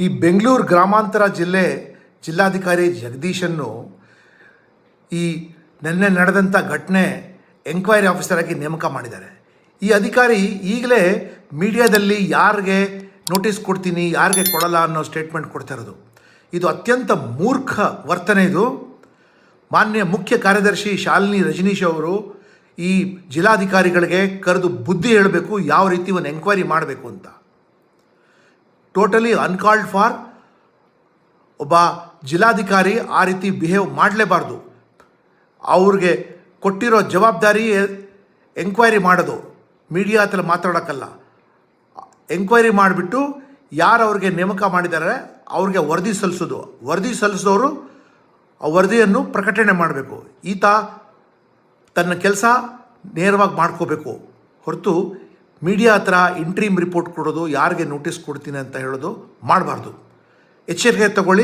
ಈ ಬೆಂಗಳೂರು ಗ್ರಾಮಾಂತರ ಜಿಲ್ಲಾಧಿಕಾರಿ ಜಗದೀಶನ್ನು ಈ ನಿನ್ನೆ ನಡೆದಂಥ ಘಟನೆ ಎಂಕ್ವೈರಿ ಆಫೀಸರ್ ಆಗಿ ನೇಮಕ ಮಾಡಿದ್ದಾರೆ. ಈ ಅಧಿಕಾರಿ ಈಗಲೇ ಮೀಡಿಯಾದಲ್ಲಿ ಯಾರಿಗೆ ನೋಟಿಸ್ ಕೊಡ್ತೀನಿ ಯಾರಿಗೆ ಕೊಡಲ್ಲ ಅನ್ನೋ ಸ್ಟೇಟ್ಮೆಂಟ್ ಕೊಡ್ತಾ ಇರೋದು. ಇದು ಅತ್ಯಂತ ಮೂರ್ಖ ವರ್ತನೆ. ಇದು ಮಾನ್ಯ ಮುಖ್ಯ ಕಾರ್ಯದರ್ಶಿ ಶಾಲಿನಿ ರಜನೀಶ್ ಅವರು ಈ ಜಿಲ್ಲಾಧಿಕಾರಿಗಳಿಗೆ ಕರೆದು ಬುದ್ಧಿ ಹೇಳಬೇಕು, ಯಾವ ರೀತಿ ಒಂದು ಎಂಕ್ವೈರಿ ಮಾಡಬೇಕು ಅಂತ. Totally uncalled for. ಒಬ್ಬ ಜಿಲ್ಲಾಧಿಕಾರಿ ಆ ರೀತಿ ಬಿಹೇವ್ ಮಾಡಲೇಬಾರ್ದು. ಅವ್ರಿಗೆ ಕೊಟ್ಟಿರೋ ಜವಾಬ್ದಾರಿ ಎಂಕ್ವೈರಿ ಮಾಡೋದು, ಮೀಡಿಯಾ ಹತ್ರ ಮಾತಾಡೋಕ್ಕಲ್ಲ. ಎಂಕ್ವೈರಿ ಮಾಡಿಬಿಟ್ಟು ಯಾರು ಅವ್ರಿಗೆ ನೇಮಕ ಮಾಡಿದ್ದಾರೆ ಅವ್ರಿಗೆ ವರದಿ ಸಲ್ಲಿಸೋದು. ವರದಿ ಸಲ್ಲಿಸಿದವರು ಆ ವರದಿಯನ್ನು ಪ್ರಕಟಣೆ ಮಾಡಬೇಕು. ಈತ ತನ್ನ ಕೆಲಸ ನೇರವಾಗಿ ಮಾಡ್ಕೋಬೇಕು ಹೊರತು ಮೀಡಿಯಾ ಹತ್ರ ಇಂಟ್ರೀಮ್ ರಿಪೋರ್ಟ್ ಕೊಡೋದು, ಯಾರಿಗೆ ನೋಟಿಸ್ ಕೊಡ್ತೀನಿ ಅಂತ ಹೇಳೋದು ಮಾಡಬಾರ್ದು. ಎಚ್ಚರಿಕೆ ತಗೊಳ್ಳಿ.